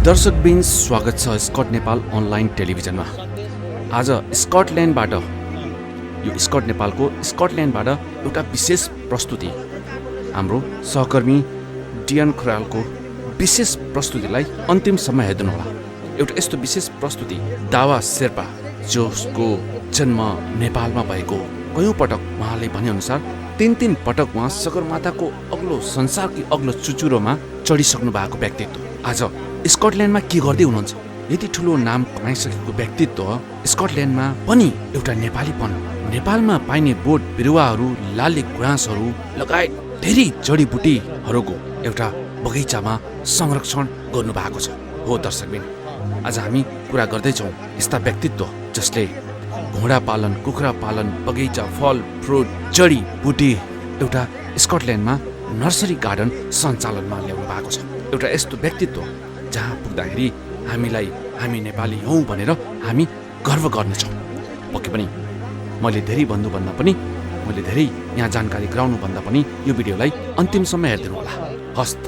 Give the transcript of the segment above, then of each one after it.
दर्शकबिन स्वागत छ स्कट नेपाल अनलाइन टेलिभिजनमा। आज स्कटल्यान्डबाट यो स्कट नेपालको स्कटल्यान्डबाट एउटा विशेष प्रस्तुति, हाम्रो सहकर्मी डियन खरालको विशेष प्रस्तुतिलाई अन्तिमसम्म हेर्नुहोला। एउटा यस्तो विशेष प्रस्तुति दावा शेर्पा, जसको जन्म नेपालमा भएको, कयौं पटक उहाँले भनेअनुसार 3 पटक उहाँ सगरमाथाको अग्लो संसारकी अग्लो चुचुरोमा चढिसक्नु भएको व्यक्तित्व आज स्कटल्यान्डमा के गर्दै हुनुहुन्छ। यति ठुलो नाम कमाइसकेको व्यक्तित्व स्कटल्यान्डमा पनि एउटा नेपालीपन, नेपालमा पाइने बोट बिरुवाहरू, लाली गुराँसहरू लगायत धेरै जडीबुटीहरूको एउटा बगैँचामा संरक्षण गर्नुभएको छ। हो दर्शकबिन, आज हामी कुरा गर्दैछौँ यस्ता व्यक्तित्व जसले घोडा पालन, कुखुरा पालन, बगैँचा, फल फ्रुट, जडीबुटी एउटा स्कटल्यान्डमा नर्सरी गार्डन सञ्चालनमा ल्याउनु भएको छ। एउटा यस्तो व्यक्तित्व जहाँ पुग्दाखेरि हामी नेपाली हौँ भनेर हामी गर्व गर्नेछौँ। पक्कै पनि मैले धेरै भन्नुभन्दा पनि, मैले धेरै यहाँ जानकारी गराउनु भन्दा पनि यो भिडियोलाई अन्तिमसम्म हेरिदिनु होला। हस्त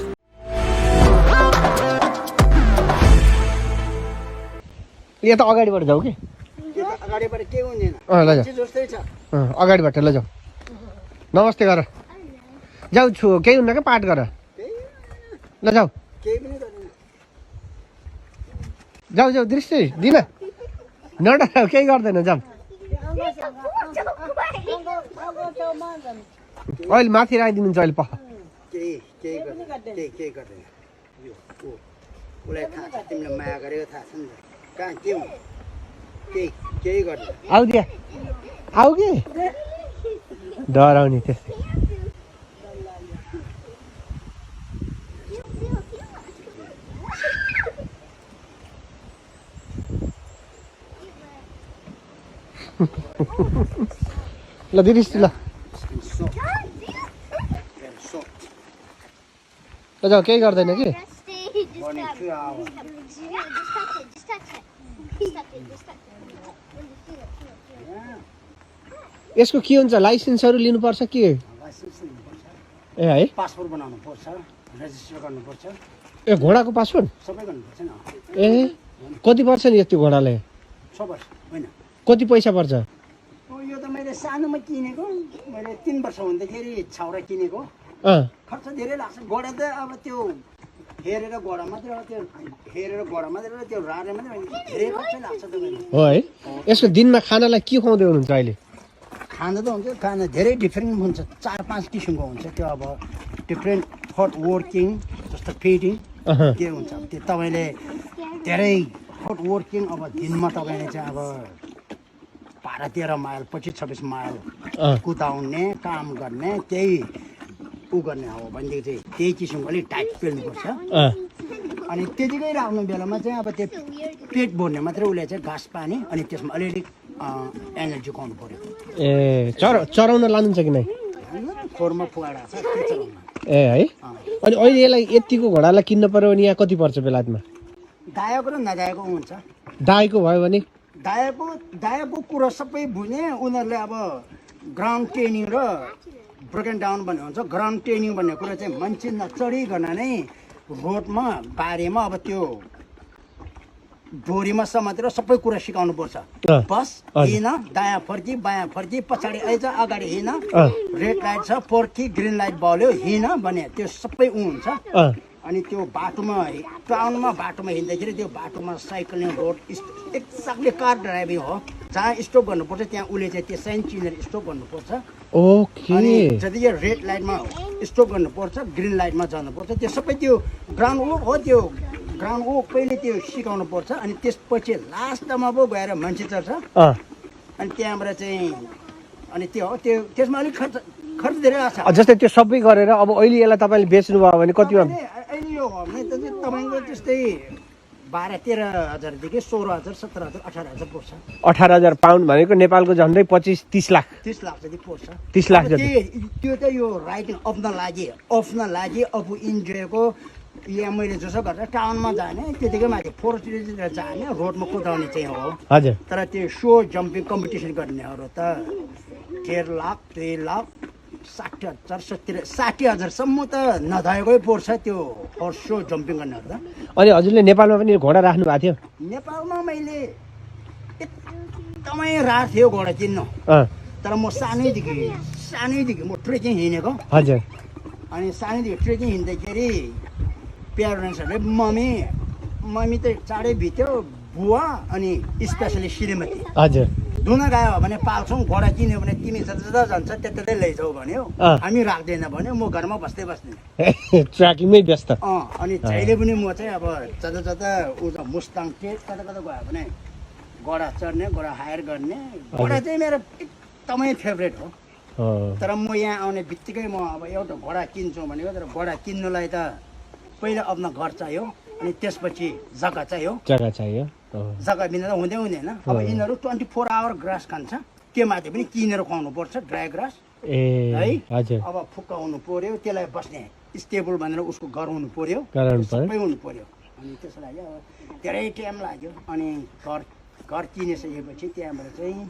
यता अगाडिबाट जाऊ कि अगाडिबाट के हुँदैन, जस्तै छ अगाडिबाट लजाऊ। नमस्ते गर जाऊ, छु केही हुन्न क्या, पाठ गर ल जाऊ, केही पनि गर्दैन। जाऊ जाऊ दृष्टि दिन नडर, केही गर्दैन, जाऊ। अहिले माथि राखिदिनुहुन्छ, अहिले पख केही गर्दैन। उसलाई थाहा छ, तिमीले माया गरेको थाहा छ नि त। कहाँ के हुन्छ, केही गर्दैन। आऊ दिया, आऊ कि डराउने त्यस्तै। ल दिदी ल जाऊ, केही गर्दैन कि। यसको के हुन्छ, लाइसेन्सहरू लिनुपर्छ के? ए है, पासपोर्ट बनाउनु पर्छ, रेजिस्टर गर्नुपर्छ, ए घोडाको पासपोर्ट सबै गर्नुपर्छ न। ए कति पर्छ नि यति घोडाले? 6 वर्ष होइन। कति पैसा पर्छ? यो त मैले सानोमा किनेको, मैले 3 वर्ष हुँदाखेरि छाउरा किनेको। खर्च धेरै लाग्छ। घोडा त अब त्यो हेरेर घोडा मात्रै हो, त्यो हेरेर घोडा मात्रै हो, त्यो रारे मात्रै धेरै खर्च लाग्छ तपाईँले। हो है। यसको दिनमा खानालाई के खुवाउँदै हुनुहुन्छ अहिले? खाना त हुन्छ, खाना धेरै डिफ्रेन्ट हुन्छ, 4-5 किसिमको हुन्छ। त्यो अब डिफ्रेन्ट हट वर्किङ जस्तो फिडिङ के हुन्छ, अब त्यो तपाईँले धेरै हट वर्किङ, अब दिनमा तपाईँले चाहिँ अब 12-13 माइल 25-26 माइल कुदाउने काम गर्ने, त्यही ऊ गर्ने हो भनेदेखि चाहिँ त्यही किसिमको अलिक टाइट पेल्नुपर्छ। अनि त्यतिकै राख्ने बेलामा चाहिँ अब त्यो पेट भर्ने मात्रै उसले चाहिँ घाँस पानी, अनि त्यसमा अलिअलि एनर्जी खुवाउनु पऱ्यो। ए चराउन लानुहुन्छ कि नै? फोरमा फुगाडा छ त्यो चलाउनु। ए है। अनि अहिले यसलाई यतिको घोडालाई किन्न पर्यो भने यहाँ कति पर्छ बेलायतमा? दायाको र नदायाको हुन्छ। दाएको भयो भने दायाको कुरा सबै बुझ्ने उनीहरूले अब ग्राउन्ड ट्रेनिङ र ब्रोकन डाउन भन्ने हुन्छ। ग्राउन्ड ट्रेनिङ भन्ने कुरा चाहिँ मान्छे नचढिकन नै रोडमा बारीमा अब त्यो डोरीमा समातेर सबै कुरा सिकाउनु पर्छ। बस हिँड, दायाँ फर्की, बायाँ फर्की, पछाडि आइज, अगाडि हिँड, रेड लाइट छ फर्की, ग्रिन लाइट बल्यो हिँड भने त्यो सबै हुन्छ। अनि त्यो बाटोमा टाउनमा बाटोमा हिँड्दाखेरि त्यो बाटोमा cycling road exactly car driving हो। जहाँ स्टप गर्नुपर्छ त्यहाँ उसले चाहिँ त्यो साइन चिनेर स्टप गर्नुपर्छ। ओके। अनि जति रेड लाइटमा स्टप गर्नुपर्छ, ग्रिन लाइटमा जानुपर्छ, त्यो सबै त्यो ग्राउन्ड वर्क हो। त्यो ग्राउन्ड वर्क पहिले त्यो सिकाउनु पर्छ। अनि त्यसपछि लास्टमा पो गएर मान्छे चढ्छ। अनि त्यहाँबाट चाहिँ अनि त्यो हो, त्यो त्यसमा अलिक खर्च धेरै लाग्छ। जस्तै त्यो सबै गरेर अब अहिले यसलाई तपाईँले बेच्नु भयो भने कतिमा? अहिले यो हो भने तपाईँको त्यस्तै 12-13 हजारदेखि 16,000, 17,000, 18,000 पर्छ। 18,000 पाउन्ड भनेको नेपालको झन्डै 25-30 लाख। 30 लाख जति पर्छ। 30 लाख जति। त्यो त यो राइडिङ अफ्न लागि आफू इन्जोयको। यहाँ मैले जसो गरेर टाउनमा जाने त्यतिकै माथि फोर्सतिर जाने, रोडमा कुदाउने चाहिँ हो। हजुर। तर त्यो सो जम्पिङ कम्पिटिसन गर्नेहरू त 1.5 लाख 2 लाख 60,000 त नधएकै पर्छ त्यो हर्स सो जम्पिङ गर्नेहरू त। अनि हजुरले नेपालमा पनि घोडा राख्नु भएको थियो? नेपालमा मैले एकदमै रार थियो घोडा किन्नु, तर म सानैदेखि म ट्रेकिङ हिँडेको। हजुर। अनि सानैदेखि ट्रेकिङ हिँड्दाखेरि प्यारेन्ट्सहरूले मम्मी त चाँडै भित्यो, बुवा अनि स्पेसली श्रीमती हजुर। दुना गयो भने पाल्छौँ, घोडा किन्यो भने तिमी जता जान्छ त्यतै लैजाऊ भन्यो, हामी राख्दैन भन्यो, म घरमा बस्दै बस्दैन ट्र्याकिङमै व्यस्त। अनि जहिले पनि म चाहिँ अब जता मुस्ताङ टेट कता गयो भने घोडा चढ्ने, घोडा हायर गर्ने, घोडा चाहिँ मेरो एकदमै फेभरेट हो। तर म यहाँ आउने बित्तिकै म अब एउटा घोडा किन्छु भनेको, तर घोडा किन्नुलाई त पहिला आफ्नो घर चाहियो, अनि त्यसपछि जग्गा चाहियो। जग्गा बिना त हुँदैन। अब यिनीहरू 24 आवर ग्रास खान्छ, त्यो माथि पनि किनेर खुवाउनु पर्छ, ड्राई ग्रास है। अब फुकाउनु पर्यो, त्यसलाई बस्ने स्टेबल भनेर उसको घर हुनु पर्यो, सबै हुनु पर्यो। अनि त्यसको लागि अब धेरै टाइम लाग्यो। अनि घर किनिसकेपछि त्यहाँबाट चाहिँ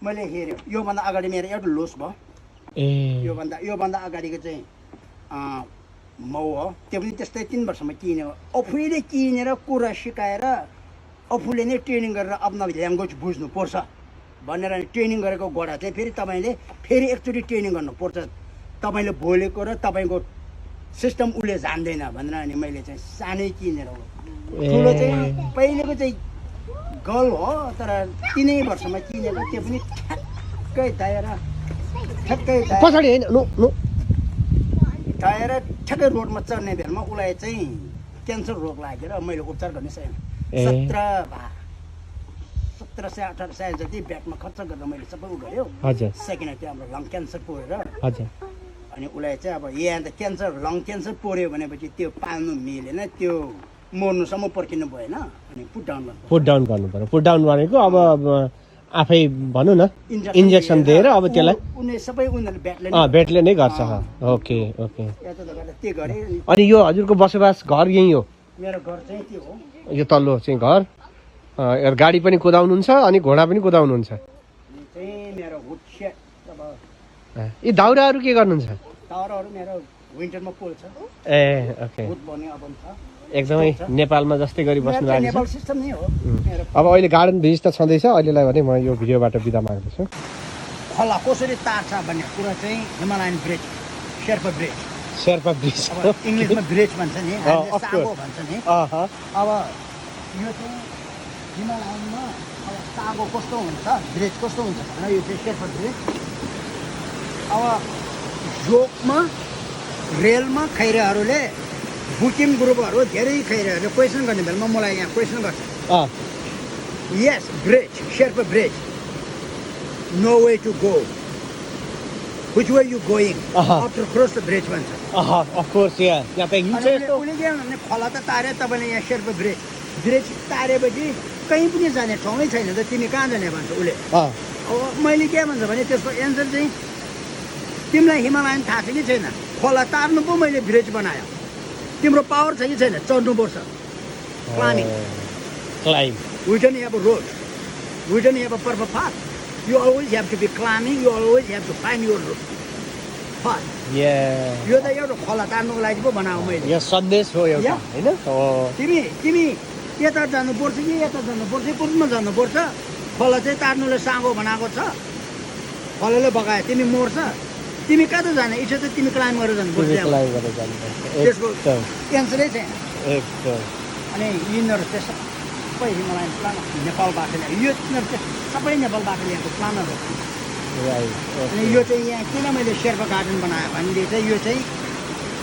मैले हेऱ्यो, योभन्दा अगाडि मेरो एउटा लोस भयो। योभन्दा अगाडिको चाहिँ माउ हो, त्यो पनि त्यस्तै 3 वर्षमा किन्यो। आफैले किनेर कुरा सिकाएर आफूले नै ट्रेनिङ गरेर आफ्नो ल्याङ्ग्वेज बुझ्नुपर्छ भनेर ट्रेनिङ गरेको घोडा चाहिँ फेरि तपाईँले फेरि एकचोटि ट्रेनिङ गर्नुपर्छ, तपाईँले बोलेको र तपाईँको सिस्टम उसले जान्दैन भनेर। अनि मैले चाहिँ सानै किनेर हो। ठुलो चाहिँ पहिलेको चाहिँ गर्ल हो, तर 3 वर्षमा किनेको, त्यो पनि ठ्याक्कै पछाडि होइन ठएर ठ्याक्कै रोडमा चढ्ने बेलामा उसलाई चाहिँ क्यान्सर रोग लागेर मैले उपचार गर्ने छैन। 1700-1800 जति ब्यागमा खर्च गरेर मैले सबै उ गऱ्यो। सेकेन्ड त्यो हाम्रो लङ क्यान्सर पोरेर, अनि उसलाई चाहिँ अब यहाँ त लङ क्यान्सर पोऱ्यो भनेपछि त्यो पाल्नु मिलेन, त्यो मर्नुसम्म पर्खिनु भएन। अनि पुट डाउन गर्नु पर्यो। पुट डाउन भनेको अब आफै भनौँ न इन्जेक्सन दिएर अब त्यसलाई बेडले नै गर्छ। ओके। अनि यो हजुरको बसोबास घर यहीँ हो? मेरो घर चाहिँ त्यो हो, यो तल्लो चाहिँ घर। गाडी पनि कुदाउनुहुन्छ अनि घोडा पनि कुदाउनुहुन्छ? यी दाउराहरू के गर्नुहुन्छ? दाउराहरू मेरो विन्टरमा पोल्छ। ओके। एकदमै नेपालमा जस्तै गरी बस्नु भएको छ। अब अहिले गार्डन भिजिट त छँदैछ, अहिलेलाई भने म यो भिडियोबाट बिदा माग्दैछु। खोला कसरी तार्छ भन्ने कुरा चाहिँ हिमालयन ब्रिज, शेर्पा ब्रिज इङ्ग्लिसमा ब्रिज भन्छ नि, सागो भन्छ नि। अब यो चाहिँ हिमालयनमा अब सागो कस्तो हुन्छ, ब्रिज कस्तो हुन्छ भनेर यो चाहिँ शेर्पा ब्रिज। अब जोकमा रेलमा खैराहरूले बुकिङ ग्रुपहरू धेरै खैराहरूले क्वेसन गर्ने बेलामा मलाई यहाँ क्वेसन गर्छ, यस bridge Sherpa bridge no way to go, which way you going after cross the bridge भन्छ। of course yeah उसले के भने खोला त तारे, तपाईँले यहाँ शेर्पा ब्रिज तारेपछि कहीँ पनि जाने ठाउँै छैन त, तिमी कहाँ जाने भन्छ उसले। अब मैले के भन्छ भने त्यसको एन्सर चाहिँ तिमीलाई हिमालयन थाहा छ कि छैन, खोला तार्नु पो मैले ब्रिज बनायो, तिम्रो पावर छ कि छैन, चढ्नुपर्छ। Climbing we don't have a road, we don't have a proper path, you always have to be climbing, you always have to find your path। यो त एउटा खोला तार्नुको लागि पो बनाऊ मैले, यो सन्देश हो एउटा हैन। तिमी यता जानुपर्छ कि यता जानुपर्छ, कुनमा जानुपर्छ, खोला चाहिँ तार्नुले साँगो बनाएको छ, खोलाले बगायो, तिमी मर्छ, तिमी कहाँ त जाने इच्छा चाहिँ तिमी क्लाइम गरेर जानुपर्छ। त्यसको एन्सरै छैन। अनि यिनीहरू चाहिँ सबै हिमालयन प्लान नेपालबाट ल्याएको, यो यिनीहरू चाहिँ सबै नेपालबाट ल्याएको प्लानहरू। अनि यो चाहिँ यहाँ किन मैले शेर्पा गार्डन बनायो भनेदेखि चाहिँ यो चाहिँ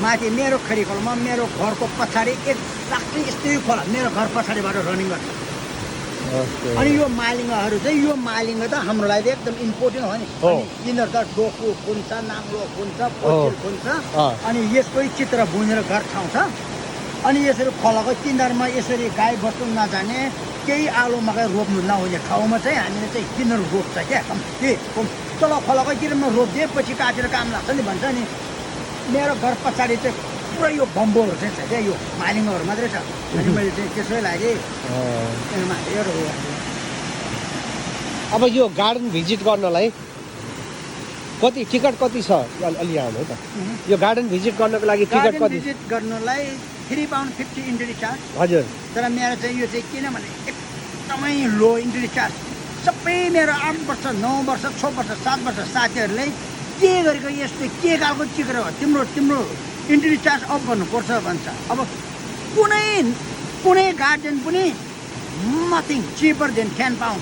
माथि मेरो खरिखोलमा मेरो घरको पछाडि एक्ज्याक्टली यस्तै खोला मेरो घर पछाडिबाट रनिङ गर्छ। अनि यो मालिङ्गाहरू चाहिँ यो मालिङ्गा त हाम्रो लागि एकदम इम्पोर्टेन्ट हो नि। यिनीहरू त डोकु खुन्छ, नाङ्लो खुन्छ, पोचिल खुन्छ, अनि यसकै चित्र बुनेर घर ठाउँ छ। अनि यसरी खोलाको किनारमा यसरी गाई बस्तु नजाने, केही आलु मकै रोप्नु नहुने ठाउँमा चाहिँ हामीले चाहिँ किनेर रोप्छ क्या कम्ती। तल खोलाको किनारमा रोपिदिए पछि काटेर काम लाग्छ नि भन्छ नि। मेरो घर पछाडि चाहिँ पुरा यो बम्बोहरू चाहिँ छ क्या, यो मालिङ्गाहरू मात्रै छ। अनि मैले चाहिँ त्यसै लागि अब यो गार्डन भिजिट गर्नलाई कति टिकट कति छ अलि आउनु है त यो गार्डन भिजिट गर्नको लागि टिकट गार्डन कति भिजिट गर्नुलाई £3.50 इन्ट्री चार्ज। हजुर तर मेरो चाहिँ यो चाहिँ किनभने एकदमै लो इन्ट्री चार्ज। सबै मेरो 8 वर्ष 9 वर्ष 6 वर्ष 7 वर्ष साथीहरूले के गरेको यस्तो के खालको चिकर हो तिम्रो इन्ट्री चार्ज अफ गर्नुपर्छ भन्छ। अब कुनै गार्डन पनि नथिङ चिपर देन £10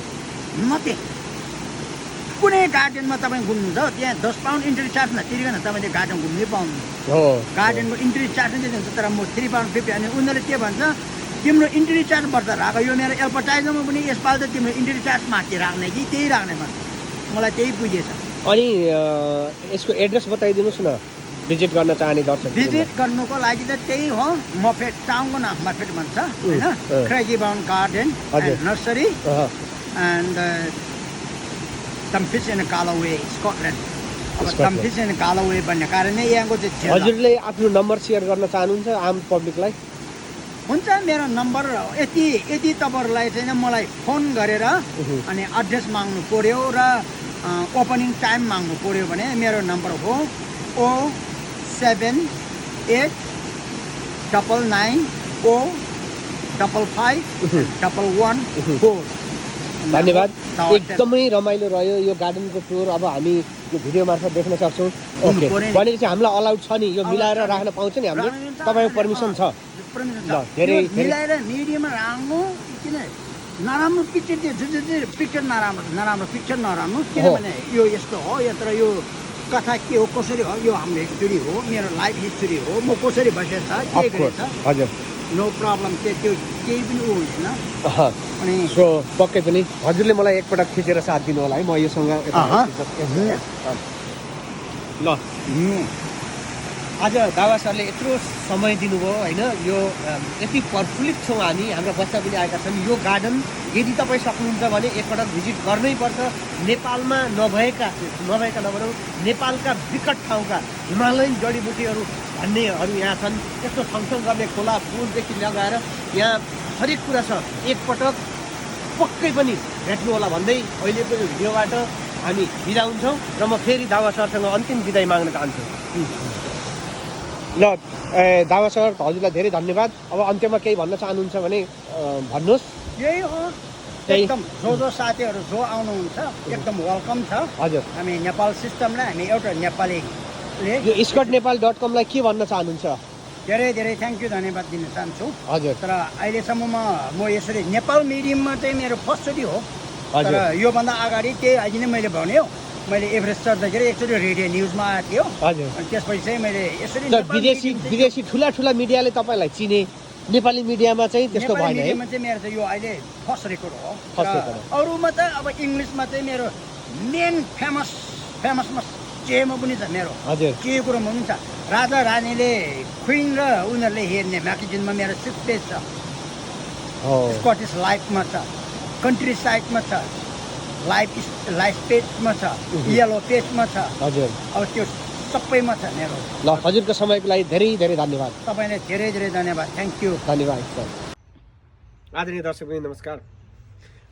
नथिङ। कुनै गार्डनमा तपाईँ घुम्नुहुन्छ त्यहाँ £10 इन्ट्री चार्ज नतिरिकन तपाईँले गार्डन घुम्नै पाउनु। हो गार्डनको इन्ट्री चार्ज नै दिन्छ तर म £3.50 अनि उनीहरूले के भन्छ तिम्रो इन्ट्री चार्ज बढ्दा राख। यो मेरो एडभर्टाइजमा पनि यसपालि त तिम्रो इन्ट्री चार्ज माथि राख्ने कि त्यही राख्ने भन्छ। मलाई त्यही बुझेछ। अनि यसको एड्रेस बताइदिनुहोस् न भिजिट गर्न चाहने दर्शक भिजिट गर्नुको लागि त त्यही हो मफेट टाउनको नाम मफेट भन्छ होइन Craigieburn garden and nursery and Dumfries and Galloway Scotland. अब टम्फिस एन्ड कालावे भन्ने कारणले यहाँको चाहिँ हजुरले आफ्नो नम्बर सेयर गर्न चाहनुहुन्छ आम पब्लिकलाई? हुन्छ मेरो नम्बर यति तपाईँहरूलाई चाहिँ मलाई फोन गरेर अनि एड्रेस माग्नु पर्यो र ओपनिङ टाइम माग्नु पर्यो भने मेरो नम्बर हो 07899055114। धन्यवाद। एकदमै रमाइलो रह्यो यो गार्डनको टुर। अब हामी यो भिडियो मार्फत देख्न सक्छौँ। ओके भनेपछि हामीलाई अलाउड छ नि यो मिलाएर राख्न पाउँछ नि हामीले? तपाईँको पर्मिसन छ? धेरै मिलाएर मिडियममा राख्नु किन नराम्रो पिक्चर पिक्चर नराम्रो पिक्चर नराम्रो किनभने यो यस्तो हो तर यो कथा के हो कसरी हो यो हाम्रो हिस्ट्री हो मेरो लाइफ हिस्ट्री हो म कसरी बसेछ के गरेछ हजुर नो प्रब्लम त्यो केही पनि ऊ होइन। अनि सो पक्कै पनि हजुरले मलाई एकपटक खिचेर साथ दिनु होला है म योसँग ल। आज दावा सरले यत्रो समय दिनुभयो होइन यो यति प्रफुल्लित छौँ हामी हाम्रा बच्चा पनि आएका छन्। यो गार्डन यदि तपाईँ सक्नुहुन्छ भने एकपटक भिजिट गर्नै पर्छ। नेपालमा नभएका नभनौँ नेपालका विकट ठाउँका हिमालयन जडीबुटीहरू भन्नेहरू यहाँ छन्। त्यस्तो सँगसँग गर्ने खोला पुलदेखि लगाएर यहाँ हरेक कुरा छ। एकपटक पक्कै पनि भेट्नु होला भन्दै अहिलेको यो भिडियोबाट हामी बिदा हुन्छौँ र म फेरि दावा सरसँग अन्तिम बिदाई माग्न चाहन्छु। ल दावा सर हजुरलाई धेरै धन्यवाद। अब अन्त्यमा केही भन्न चाहनुहुन्छ भने भन्नुहोस्। यही हो एकदम जो साथीहरू जो आउनुहुन्छ एकदम वेलकम छ। हजुर हामी नेपाल सिस्टमलाई हामी एउटा नेपालीले यो scotnepal.com लाई के भन्न चाहनुहुन्छ? धेरै थ्याङ्क यू धन्यवाद दिन चाहन्छु। हजुर तर अहिलेसम्म म यसरी नेपाल मिडियममा चाहिँ मेरो फर्स्टचोटि हो। तर योभन्दा अगाडि त्यही अघि नै मैले भन्यो मैले एभरेस्ट चढ्दाखेरि एकचोटि रेडियो न्युजमा आएको थियो। हजुर अनि त्यसपछि चाहिँ मैले यसरी विदेशी ठुला मिडियाले तपाईँलाई चिने नेपाली मिडियामा चाहिँ त्यस्तो भएन है? मिडियामा चाहिँ मेरो चाहिँ यो अहिले फर्स्ट रेकर्ड हो। अरूमा त अब इङ्ग्लिसमा चाहिँ मेरो मेन फेमसमा केमा पनि छ मेरो। हजुर के कुरोमा पनि छ राजा रानीले क्विन र उनीहरूले हेर्ने म्यागजिनमा मेरो 6 पेज छ। स्कटिस लाइफमा छ कन्ट्री साइडमा छ लाइफ पेजमा छ येलो पेजमा छ। हजुर अब त्यो सबैमा छ मेरो। ल हजुरको समयको लागि धेरै धन्यवाद। तपाईँलाई धेरै धन्यवाद। Thank you. धन्यवाद सर। आदरणीय दर्शकवृन्द नमस्कार।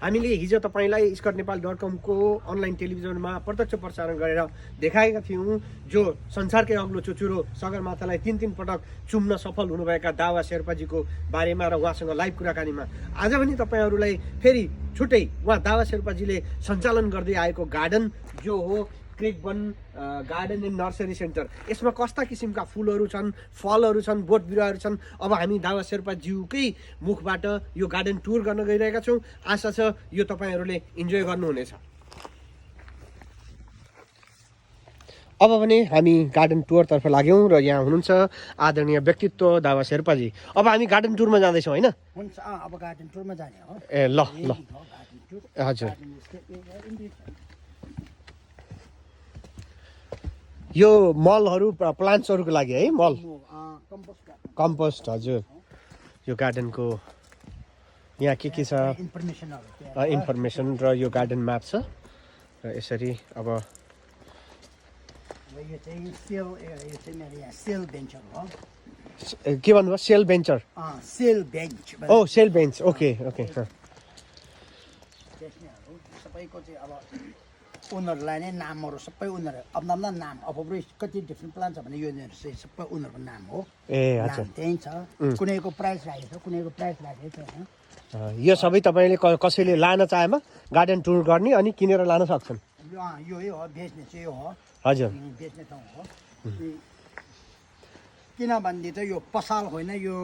हामीले हिजो तपाईँलाई scotnepal.com को अनलाइन टेलिभिजनमा प्रत्यक्ष प्रसारण गरेर देखाएका थियौँ जो संसारकै अग्लो चुचुरो सगरमाथालाई 3 पटक चुम्न सफल हुनुभएका दावा शेर्पाजीको बारेमा र उहाँसँग लाइभ कुराकानीमा आज पनि तपाईँहरूलाई फेरि छुट्टै उहाँ दावा शेर्पाजीले सञ्चालन गर्दै आएको गार्डन जो हो क्रेगबन गार्डन एन्ड नर्सरी सेन्टर। यसमा कस्ता किसिमका फुलहरू छन् फलहरू छन् बोट बिरुवाहरू छन्। अब हामी दावा शेर्पाज्यूकै मुखबाट यो गार्डन टुर गर्न गइरहेका छौँ। आशा छ यो तपाईँहरूले इन्जोय गर्नुहुनेछ। अब भने हामी गार्डन टुरतर्फ लाग्यौँ र यहाँ हुनुहुन्छ आदरणीय व्यक्तित्व दावा शेर्पाजी। अब हामी गार्डन टुरमा जाँदैछौँ होइन? हुन्छ अब गार्डन टुरमा जाने हो। ए ल हजुर यो मलहरू प्लान्ट्सहरूको लागि है मल कम्पोस्ट। हजुर यो गार्डनको यहाँ के छ इन्फर्मेसन र यो गार्डन म्याप छ र यसरी अब के भन्नुभयो? सेल बेन्चर ओ सेल बेन्च ओके। सबैको चाहिँ अब उनीहरूलाई नै नामहरू सबै उनीहरू अपना नाम अब कति डिफ्रेन्ट प्लान छ भने यो चाहिँ सबै उनीहरूको नाम हो ए अच्छा नाम त्यही छ कुनैको प्राइस राखेको छ कुनैको प्राइस राखेको छैन यो सबै तपाईँले कसैले लान चाहेमा गार्डन टुर गर्ने अनि किनेर लान सक्छन् यो हो बेच्ने चाहिँ यो हो हजुर बेच्ने ठाउँ हो किनभने चाहिँ यो पसल होइन यो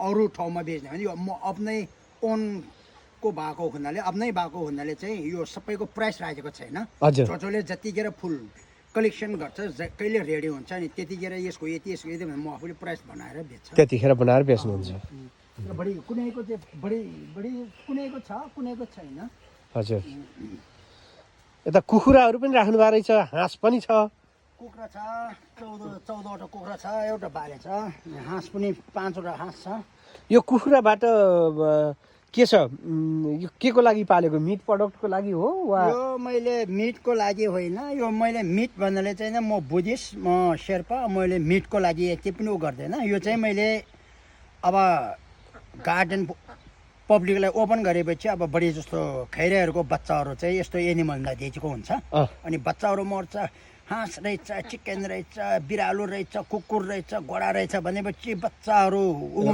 अरू ठाउँमा बेच्ने होइन यो म आफ्नै ओनको भएको हुनाले आफ्नै भएको हुनाले चाहिँ यो सबैको प्राइस राखेको छैन हजुर जसले जतिखेर फुल कलेक्सन गर्छ कहिले रेडी हुन्छ अनि त्यतिखेर यसको यति भने म आफूले प्राइस बनाएर बेच्छ त्यतिखेर बनाएर बेच्नुहुन्छ बढी कुनैको चाहिँ बढी बढी कुनैको छ कुनैको छैन हजुर यता कुखुराहरू पनि राख्नु भएको रहेछ हाँस पनि छ कुखुरा छ 14वटा कुखुरा छ एउटा बाले छ हाँस पनि 5वटा हाँस छ यो कुखुराबाट के छ यो के को लागि पालेको मिट प्रडक्टको लागि हो वा यो मैले मिटको लागि होइन यो मैले मिट भन्नाले चाहिँ म बुद्धिस्ट म शेर्पा मैले मिटको लागि यति पनि उ गर्दैन यो चाहिँ मैले अब गार्डन पब्लिकलाई ओपन गरेपछि अब बढी जस्तो खैराहरूको बच्चाहरू चाहिँ यस्तो एनिमललाई दिएको हुन्छ अनि बच्चाहरू मर्छ हाँस रहेछ चिकन रहेछ बिरालो रहेछ कुकुर रहेछ घोडा रहेछ भनेपछि बच्चाहरू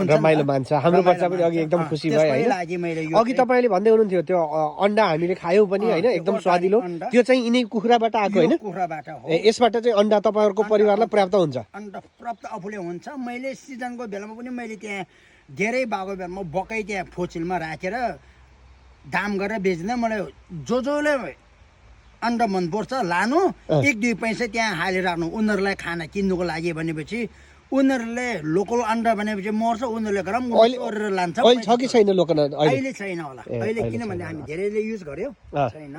रमाइलो मान्छ हाम्रो बच्चा पनि अघि एकदम खुसी भयो अघि तपाईँले भन्दै हुनुहुन्थ्यो त्यो अन्डा हामीले खायौँ पनि होइन एकदम स्वादिलो त्यो चाहिँ यिनै कुखुराबाट आएको होइन कुखुराबाट हो यसबाट चाहिँ अन्डा तपाईँहरूको परिवारलाई प्राप्त हुन्छ अन्डा प्राप्त आफूले हुन्छ मैले सिजनको बेलामा पनि मैले त्यहाँ धेरै भएको बेलामा बकै त्यहाँ फोचिलमा राखेर दाम गरेर बेच्दैन मलाई जसले अन्डा मनपर्छ लानु 1-2 पैसा त्यहाँ हालेर राख्नु उनीहरूलाई खाना किन्नुको लागि भनेपछि उनीहरूले लोकल अन्डा भनेपछि मर्छ उनीहरूले गरम गरेर लान्छ अहिले छ कि छैन लोकल अहिले छैन होला अहिले किनभने हामी धेरैले युज गर्यो छैन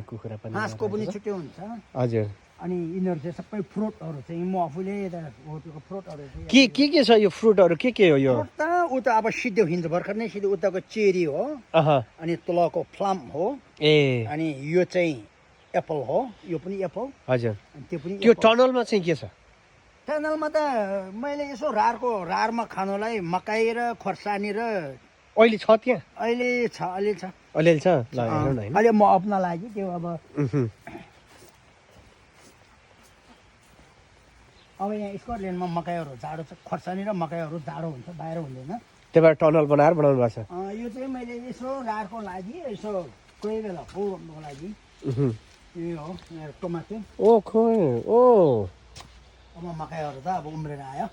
कुखुरा पनि हाँसको पनि छुट्टै हुन्छ हजुर अनि यिनीहरू चाहिँ सबै फ्रुटहरू चाहिँ म आफूले फ्रुटहरू के छ यो फ्रुटहरू के हो यो त उता अब सिधो हिँड्छ भर्खर नै सिधो उताको चेरी हो अनि तलको प्लम हो ए अनि यो चाहिँ एप्पल हो यो पनि एप्पल हजुर अनि त्यो पनि त्यो टनलमा चाहिँ के छ टनलमा त मैले यसो रारमा खानुलाई मकै र खोर्सानी र अहिले छ त्यहाँ अहिले छ अलिअलि छ ल हेरौँ न हैन अहिले म अपना लागि त्यो अब यहाँ स्कटल्यान्डमा मकैहरू जाडो छ खोर्सानी र मकैहरू जाडो हुन्छ बाहिर हुँदैन त्यही भएर टनल बनाएर बनाउनु भएको छ यो चाहिँ मैले यसो रारको लागि यसो कोही बेला फुल रोप्नुको लागि यो हो टमाटर अब मकैहरू त अब उम्रेर आयो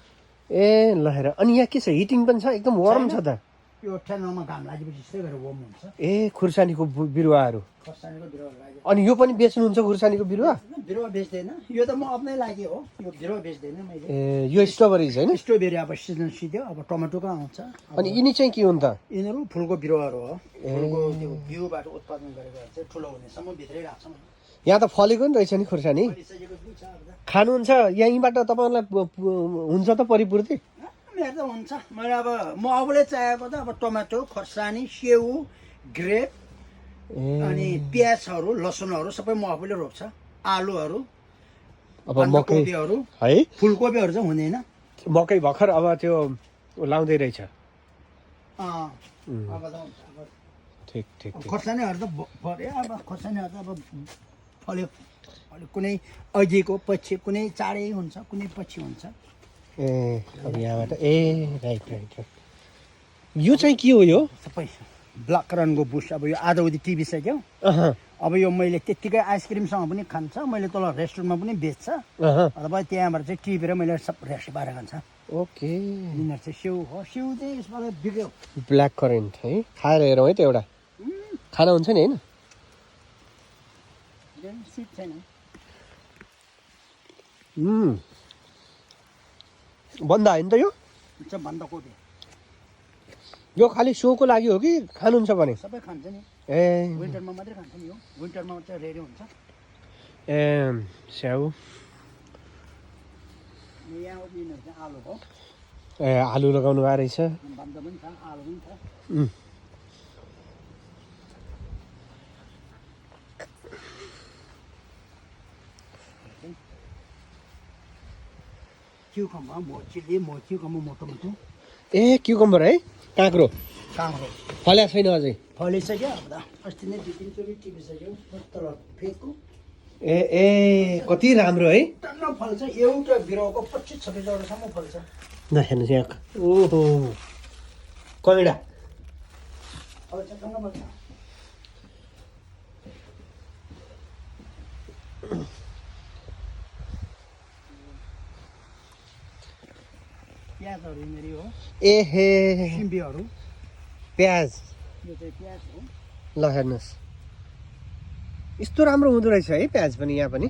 ए ल हेर अनि यहाँ के छ हिटिङ पनि छ एकदम वार्म छ त यो ठ्यानमा घाम लागेपछि त्यस्तै गरेर वार्म हुन्छ ए खुर्सानीको बिरुवाहरू खोर्सानीको बिरुवा लागि अनि यो पनि बेच्नुहुन्छ खुर्सानीको बिरुवा बिरुवा बेच्दैन यो त म आफ्नै लागि हो यो बिरुवा बेच्दैन मैले ए यो स्ट्रबेरी होइन स्ट्रबेरी अब सिजन सिध्यो अब टमाटोको आउँछ अनि यिनी चाहिँ के हुन् त यिनीहरू फुलको बिरुवाहरू हो फुलको त्यो बिउबाट उत्पादन गरेको चाहिँ ठुलो हुनेसम्म भित्रै राख्छौँ यहाँ त फलेको नि रहेछ नि खुर्सानी खानुहुन्छ यहीँबाट तपाईँहरूलाई हुन्छ त परिपूर्ति मेरो त हुन्छ मैले अब म आफूले चाहेको त अब टमाटो खोर्सानी स्याउ ग्रेप अनि प्याजहरू लसुनहरू सबै म आफूले रोप्छ आलुहरू अब मकै कोपीहरू है फुलकोपीहरू चाहिँ हुँदैन मकै भर्खर अब त्यो लाउँदै रहेछ ठिक खोर्सानीहरू त फल्यो अब खोर्सानीहरू त अब फल्यो कुनै अघिको पछि कुनै चाँडै हुन्छ कुनै पछि हुन्छ ए अब यहाँबाट ए राइट यो चाहिँ के हो यो सबै ब्ल्याक रनको बुस अब यो आधा उधी टिपिसक्यो अब यो मैले त्यत्तिकै आइसक्रिमसँग पनि खान्छ मैले तल रेस्टुरेन्टमा पनि बेच्छ अब त्यहाँबाट चाहिँ टिपेर मैले सब रेस्टुरेन्ट पारेर खान्छ ओके यिनीहरू चाहिँ स्याउ हो स्याउ चाहिँ यसबाट बिग्यो ब्ल्याक करेन्ट है खाएर हेरौँ है त एउटा खाना हुन्छ नि होइन स्विट छैन बन्दा होइन त यो बन्दाकोपी यो खालि सोको लागि हो कि खानुहुन्छ भने सबै खान्छ नि ए विन्टरमा मात्रै खान्छ नि यो विन्टरमा चाहिँ रेडी हुन्छ ए स्याउ यहाँ यिनीहरू चाहिँ आलु हो ए आलु लगाउनु भएको रहेछ बन्दा पनि छ आलु पनि छ क्युकम्बर म चिल्ली म क्युकम्बर मोटो मोटो ए क्युकम्बर है काँक्रो काँक्रो फल्या छैन अझै फलिसक्यो अब त अस्ति नै 2-3 चोटि टिपिसक्यो तल फेदको ए ए कति राम्रो है टन्न फल्छ एउटा बिरुवाको 25-26 वटासम्म फल्छ ल हेर्नुहोस् यहाँ ओहो कैडा अब चाहिँ टन्न फल्छ प्याजहरू यिनीहरू हो एहे सिम्बीहरू प्याज यो चाहिँ प्याज हो ल हेर्नुहोस् यस्तो राम्रो हुँदो रहेछ है प्याज पनि यहाँ पनि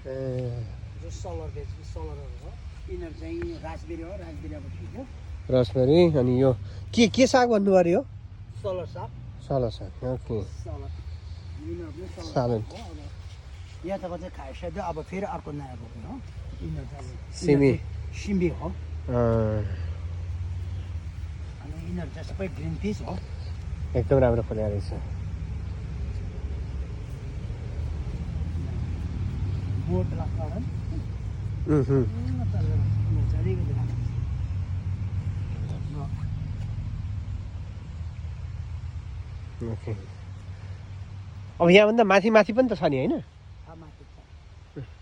जो सलर बेच सलरहरू हो यिनीहरू चाहिँ राजबेरी हो राजबेरी अब ठिक रसमेरी अनि यो के साग भन्नु पऱ्यो सलर साग सला साग ओके सलर यिनीहरू पनि सलर सालन हो अब यहाँ तक चाहिँ खाइसक्यो अब फेरि अर्को नयाँ रोप्ने हो यिनीहरू चाहिँ अब सिमी सिम्बी हो अँ, अनि यिनीहरू चाहिँ सबै ग्रिन पिस हो एकदम राम्रो फल्या रहेछ बोट लाग्छ उहुँ, अलिकति राम्रो ओके अब यहाँभन्दा माथि माथि पनि त छ नि होइन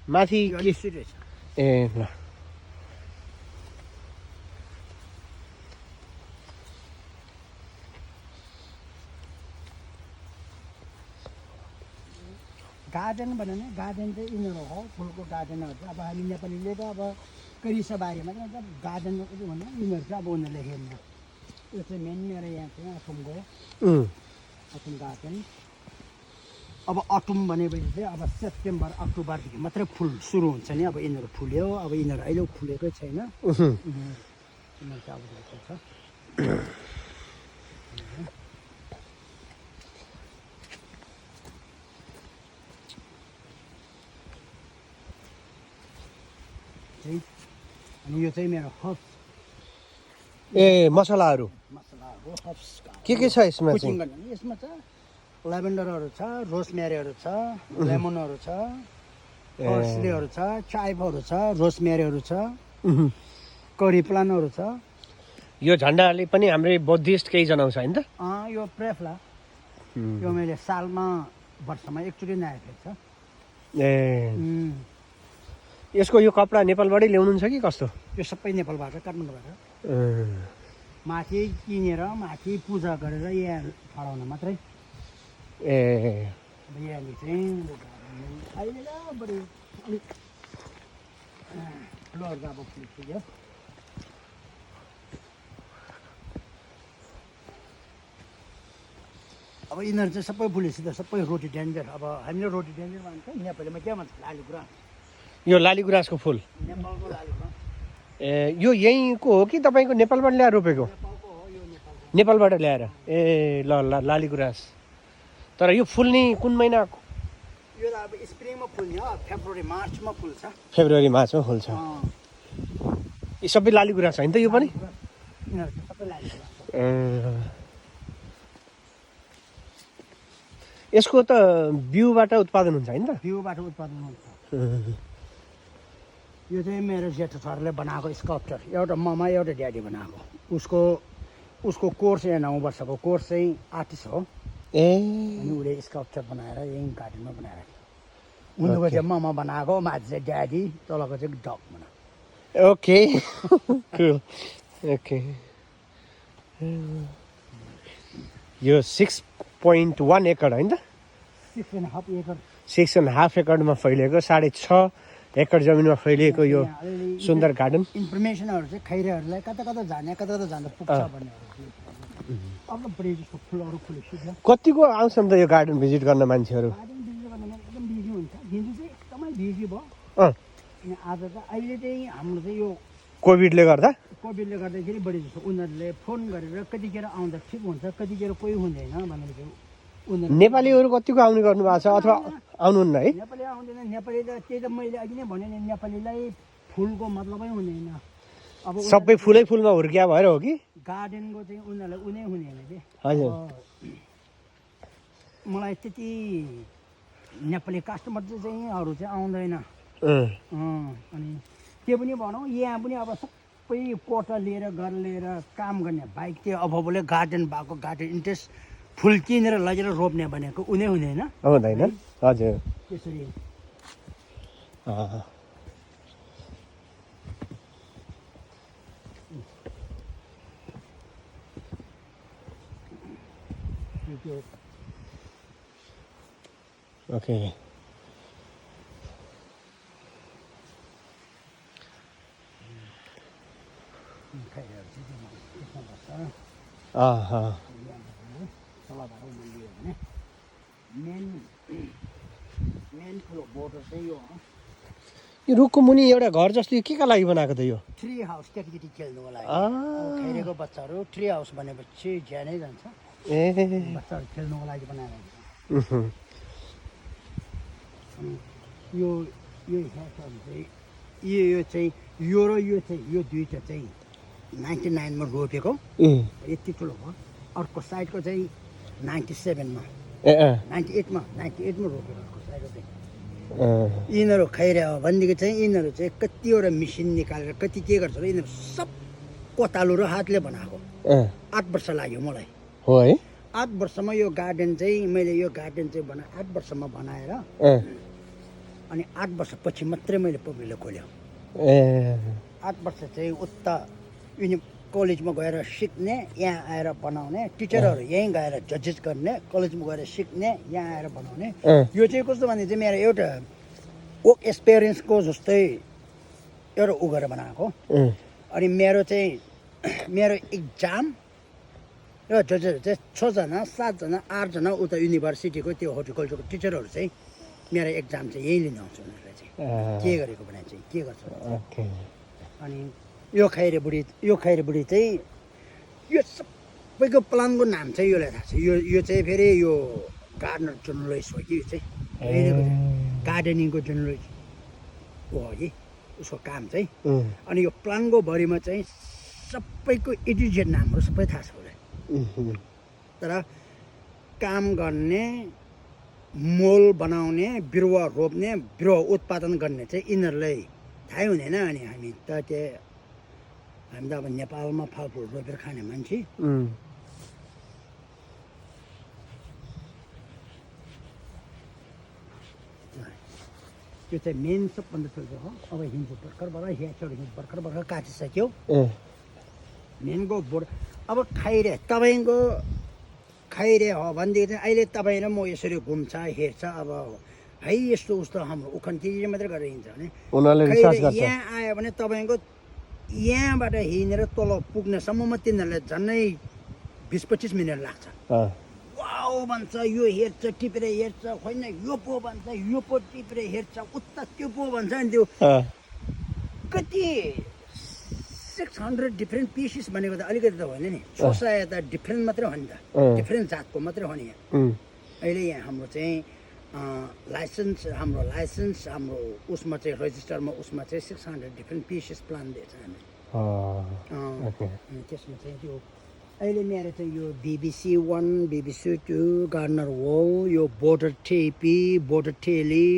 माथि यो के अलिक स्विट रहेछ ए ल गार्डन भन्यो भने गार्डन चाहिँ यिनीहरू हो फुलको गार्डनहरू चाहिँ अब हामी नेपालीले त अब कृषिबारीमा चाहिँ मतलब गार्डन भन्दा यिनीहरू चाहिँ अब उनीहरूले हेर्ने यो चाहिँ मेन मेरो यहाँ चाहिँ अटुमको अटुम गार्डन अब अटुम भनेपछि चाहिँ अब सेप्टेम्बर अक्टोबरदेखि मात्रै फुल सुरु हुन्छ नि अब यिनीहरू फुल्यो अब यिनीहरू अहिले फुलेकै छैन उहुँ, यिनीहरू चाहिँ अब भएको छ चाहिँ अनि यो चाहिँ मेरो हब्स ए मसलाहरू मसलाहरू हब्स के छ यसमा कुचिङ चाहिँ गर्ने यसमा छ ल्याभेन्डरहरू छ रोजमेरीहरू छ लेमनहरू छ पर्सलेहरू छ चाइबहरू छ रोजमेरीहरू छ उहुँ। करी प्लान्टहरू छ यो झन्डाले पनि हाम्रै बुद्धिस्ट केही जनाउँछ होइन त यो प्रेफला यो मैले सालमा वर्षमा एकचोटि नयाँ फेर्छ ए यसको यो कपडा नेपालबाटै ल्याउनुहुन्छ कि कस्तो यो सबै नेपालबाट काठमाडौँबाट अँ, माथि किनेर माथि पूजा गरेर यहाँ फडाउन मात्रै ए अब यहाँले चाहिँ अहिले त बढी अलिक फ्लोर त अब फुलिसक्यो अब यिनीहरू चाहिँ सबै फुलिसक्यो सबै रोटी डेन्जर अब हामीले रोटी डेन्जर भन्छ नेपालीमा के भन्छ लालुग्रा यो लालीगुराँसको फुल नेपालको लालुग्रा ए यो यहीँको हो कि तपाईँको नेपालबाट ल्याएर रोपेको नेपालको हो यो नेपालको नेपालबाट ल्याएर ए ल ल लालीगुराँस तर यो फुल्ने कुन महिना यो त अब स्प्रिङमा फुल्ने हो फेब्रुअरी मार्चमा फुल्छ फेब्रुअरी मार्चमा फुल्छ यी सबै लालीगुराँस होइन त यो पनि यिनीहरू चाहिँ सबै लालुग्रा यसको त बिउबाट उत्पादन हुन्छ होइन त बिउबाट उत्पादन हुन्छ यो चाहिँ मेरो जेठो छोराले बनाएको स्कल्पचर एउटा ममा एउटा ड्याडी बनाएको उसको कोर्स यहाँ 9 वर्षको कोर्स चाहिँ आर्टिस्ट हो ए अनि उसले स्कल्पचर बनाएर यहीँ गार्डनमा बनाएर उनीहरूको चाहिँ ममा बनाएको माथि चाहिँ ड्याडी तलको चाहिँ डग बनाएको ओके Cool. ओके यो 6.1 एकड होइन त 6.5 एकर 6.5 एकडमा फैलिएको 6.5 एकड जमिनमा फैलिएको यो यहाँ अलिअलि सुन्दर गार्डन इन्फर्मेसनहरू चाहिँ खैरेहरूलाई कता कता जाने कता कता जाँदा पुग्छ भन्नेहरू अब त बढी जस्तो फुलहरू फुलिसक्यो कतिको आउँछन् त यो गार्डन भिजिट गर्न मान्छेहरू गार्डन भिजिट गर्दा एकदम बिजी हुन्छ हिजो चाहिँ एकदमै बिजी भयो अँ अनि आज त अहिले चाहिँ हाम्रो चाहिँ यो कोभिडले गर्दा कोभिडले गर्दाखेरि बढी जस्तो उनीहरूले फोन गरेर कतिखेर आउँदा ठिक हुन्छ कतिखेर कोही हुँदैन भनेर चाहिँ उनीहरू नेपालीहरू कतिको आउने गर्नु भएको छ अथवा आउनुहुन्न है नेपाली आउँदैन नेपाली त त्यही त मैले अघि नै भने नि नेपालीलाई फुलको मतलबै हुँदैन अब सबै फुलै फुलमा हुर्किया भएर हो कि गार्डनको चाहिँ उनीहरूलाई उनी हुँदैन कि हजुर मलाई त्यति नेपाली कस्टमर चाहिँ अरू चाहिँ आउँदैन अँ, अनि के पनि भनौँ यहाँ पनि अब सबै कोटा लिएर घर लिएर काम गर्ने बाइक त्यो अभावले गार्डन भएको गार्डन इन्ट्रेस्ट फुल किनेर लगेर रोप्ने भनेको उनी हुँदैन हुँदैन हजुर त्यसरी त्यो ओके मेन ठुलो बोर्डर चाहिँ यो हो यो रुखको मुनि एउटा घर जस्तो यो के का लागि बनाएको त यो ट्री हाउस केटाकेटी खेल्नुको लागि खैरेको बच्चाहरू ट्री हाउस भनेपछि ज्यानै जान्छ ए बच्चाहरू खेल्नुको लागि बनाएर यो यो ह्याचहरू चाहिँ यो चाहिँ यो र यो चाहिँ यो दुईवटा चाहिँ 99 मा रोपेको यति ठुलो भयो अर्को साइडको चाहिँ 97 मा 98 मा रोपेको अर्को साइडको चाहिँ यिनीहरू खैरे हो भनेदेखि चाहिँ यिनीहरू चाहिँ कतिवटा मेसिन निकालेर कति के गर्छ र यिनीहरू सब कोतालो र हातले बनाएको 8 वर्ष लाग्यो मलाई हो है 8 वर्षमा यो गार्डन चाहिँ मैले यो गार्डन चाहिँ 8 वर्षमा बनाएर अनि 8 वर्षपछि मात्रै मैले पब्लिकले खोल्यो 8 वर्ष चाहिँ उता कलेजमा गएर सिक्ने यहाँ आएर बनाउने टिचरहरू यहीँ गएर जजेस गर्ने कलेजमा गएर सिक्ने यहाँ आएर बनाउने यो चाहिँ कस्तो भने चाहिँ मेरो एउटा वर्क एक्सपिरियन्सको जस्तै एउटा उ गरेर बनाएको अनि मेरो चाहिँ मेरो इक्जाम र जजेसहरू चाहिँ 6 जना 7 जना 8 जना उता युनिभर्सिटीको त्यो हर्टिकल्चरको टिचरहरू चाहिँ मेरो एक्जाम चाहिँ यही लिन आउँछ उनीहरूलाई चाहिँ के गरेको भने चाहिँ के गर्छ अनि यो खैरे बुढी चाहिँ यो सबैको प्लानको नाम चाहिँ योलाई थाहा छ यो चाहिँ फेरि यो गार्डनर जर्नलिस्ट हो कि यो चाहिँ गार्डनिङको जर्नलिस्ट हो कि उसको काम चाहिँ अनि यो प्लानको भरिमा चाहिँ सबैको एडिजेड नामहरू सबै थाहा छ उसलाई तर काम गर्ने मोल बनाउने बिरुवा रोप्ने बिरुवा उत्पादन गर्ने चाहिँ यिनीहरूलाई थाहै हुँदैन अनि हामी त अब नेपालमा फलफुल रोपेर खाने मान्छे त्यो चाहिँ मेन सबभन्दा ठुलो हो अब हिजो भर्खरबाट ह्याचहरू भर्खर काटिसक्यो मेनको बोर्ड अब तपाईँको खैरे हो भनेदेखि चाहिँ अहिले तपाईँ र म यसरी घुम्छ हेर्छ अब है यस्तो उस्तो हाम्रो उखान के मात्रै गरेर हिँड्छ भने यहाँ आयो भने तपाईँको यहाँबाट हिँडेर तल पुग्नेसम्ममा तिनीहरूलाई झन्डै 20-25 मिनट लाग्छ वाउ भन्छ यो हेर्छ टिपेर हेर्छ होइन यो पो भन्छ यो पो टिपेर हेर्छ उता त्यो पो भन्छ नि त्यो कति 600 डिफ्रेन्ट पिसेस भनेको त अलिकति त होइन नि 600 त डिफ्रेन्ट मात्रै हो नि त डिफ्रेन्ट जातको मात्रै हो नि यहाँ अहिले यहाँ हाम्रो चाहिँ लाइसेन्स हाम्रो उसमा चाहिँ रजिस्टरमा उसमा चाहिँ 600 डिफ्रेन्ट पिसेस प्लान दिएछ हामी त्यसमा चाहिँ त्यो अहिले मेरो चाहिँ यो BBC 1 BBC 2 गार्डनर वल यो बोर्डर टेपी border telly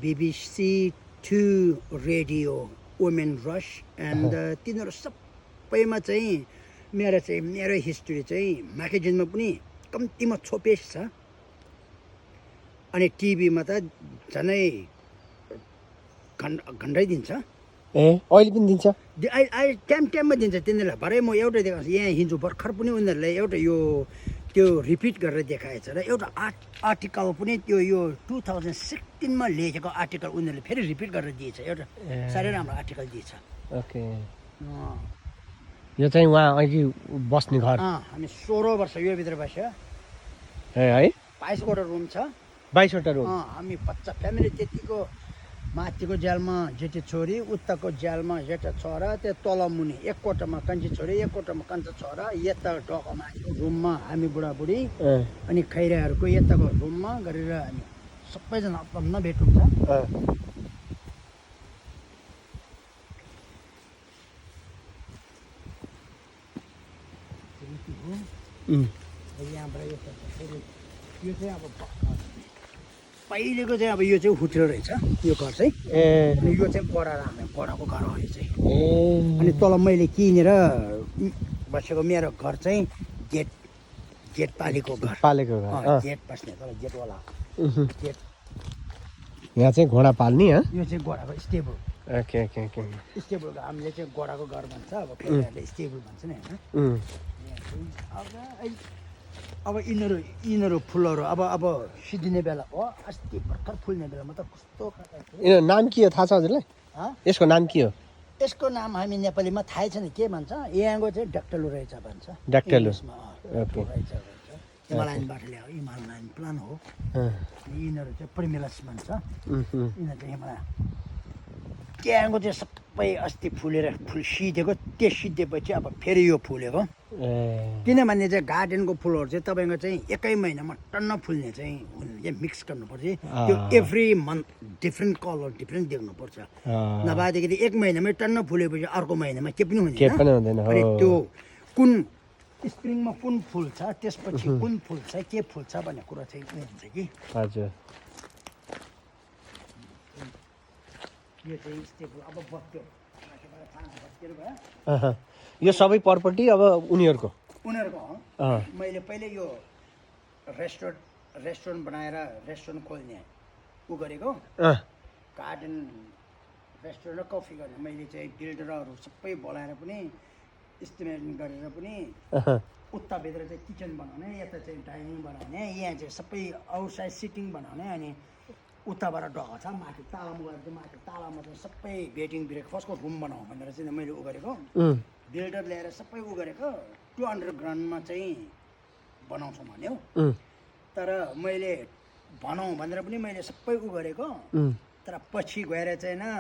BBC 2 radio women रस एन्ड तिनीहरू सबैमा चाहिँ मेरो हिस्ट्री चाहिँ म्यागजिनमा पनि कम्तीमा छोपेस छ अनि टिभीमा त झनै घन्टै दिन्छ अहिले पनि दिन्छ टाइममा दिन्छ तिनीहरूलाई भरे म एउटा देखाउँछु यहाँ हिजो भर्खर पनि उनीहरूलाई एउटा यो त्यो रिपिट गरेर देखाएछ र एउटा आर्टिकल पनि त्यो यो 2016मा लेखेको आर्टिकल उनीहरूले फेरि रिपिट गरेर दिएछ एउटा साह्रै राम्रो आर्टिकल दिएछ ओके यो चाहिँ उहाँ अघि बस्ने घर हामी 16 वर्ष यो भित्र बस्यो है 22वटा रुम छ 22वटा रुम हामी बच्चा फ्यामिली त्यतिको माथिको ज्यालमा जेठी छोरी उताको ज्यालमा जेठा छोरा त्यो तल मुनि एक कोठामा कान्छी छोरी एक कोठामा कान्छा छोरा यता डोकोमा रुममा हामी बुढाबुढी अनि खैराहरूको यताको रुममा गरेर हामी सबैजना अपना भेट हुन्छ यहाँबाट यो चाहिँ अब पहिलेको चाहिँ अब यो चाहिँ हुत्रो रहेछ यो घर चाहिँ ए अनि यो चाहिँ बडा हाम्रो बडाको घर हो यो चाहिँ ए अनि तल मैले किनेर बसेको मेरो घर चाहिँ गेट गेट पालेको घर पालेको घर गेट बस्ने तल गेटवाला उहुँ। गेट यहाँ चाहिँ घोडा पाल्ने हँ यो चाहिँ गोडाको stable okay okay okay stable हामीले चाहिँ गोडाको घर भन्छ अब केटाहरूले स्टेबल भन्छ नि होइन उम्, अब यिनीहरू फुलहरू अब सिद्धिने बेला हो अस्ति भर्खर फुल्ने बेलामा त कस्तो खालको यिनीहरूको नाम के हो थाहा छ हजुरलाई हँ? यसको नाम के हो यसको नाम हामी नेपालीमा थाहै छैन के भन्छ यहाँको चाहिँ डक्टलु रहेछ भन्छ डक्टलु। इङ्ग्लिसमा, ओके। रहेछ हिमालयनबाट ल्यायो हिमालयन प्लान हो अँ, अनि यिनीहरू चाहिँ प्रिमिलस भन्छ उहुँ। यिनीहरू चाहिँ हिमालय त्यहाँको चाहिँ सबै अस्ति फुलेर फुल सिधेको त्यो सिद्धेपछि अब फेरि यो फुलेको ए किनभने चाहिँ गार्डनको फुलहरू चाहिँ तपाईँको चाहिँ एकै महिनामा टन्न फुल्ने चाहिँ हुनु चाहिँ मिक्स गर्नुपर्छ त्यो every month different colour different देख्नुपर्छ अँ, नभएदेखि एक महिनामै टन्न फुलेपछि अर्को महिनामा के पनि के हुँदैन पनि हुँदैन अनि हो त्यो कुन स्प्रिङमा कुन फुल्छ त्यसपछि कुन फुल्छ के फुल्छ भन्ने कुरा चाहिँ उयो हुन्छ कि हजुर यो चाहिँ स्टेबल अब बत्यो माथिबाट थाहा बत्केर भयो अहँ। यो सबै पर्पटी अब उनीहरूको उनीहरूको हो अँ, मैले पहिले यो रेस्टुरेन्ट बनाएर रेस्टुरेन्ट खोल्ने ऊ गरेको अँ, गार्डन रेस्टुरेन्ट र कफी गर्ने मैले चाहिँ बिल्डरहरू सबै बोलाएर पनि इस्टिमेट गरेर पनि अहँ। उताभित्र चाहिँ किचन बनाउने यता चाहिँ डाइनिङ बनाउने यहाँ चाहिँ सबै आउटसाइड सिटिङ बनाउने अनि उताबाट ढोका छ माथि तालामा गएर चाहिँ माथि तालामा चाहिँ सबै बेडिङ ब्रेकफास्टको रुम बनाऊ भनेर चाहिँ मैले उ गरेको उम्, बिल्डर ल्याएर सबै उ गरेको 200 ग्राउन्डमा चाहिँ बनाउँछौँ भन्यो उम्, तर मैले भनौँ भनेर पनि मैले सबै उ गरेको उम्, तर पछि गएर चाहिँ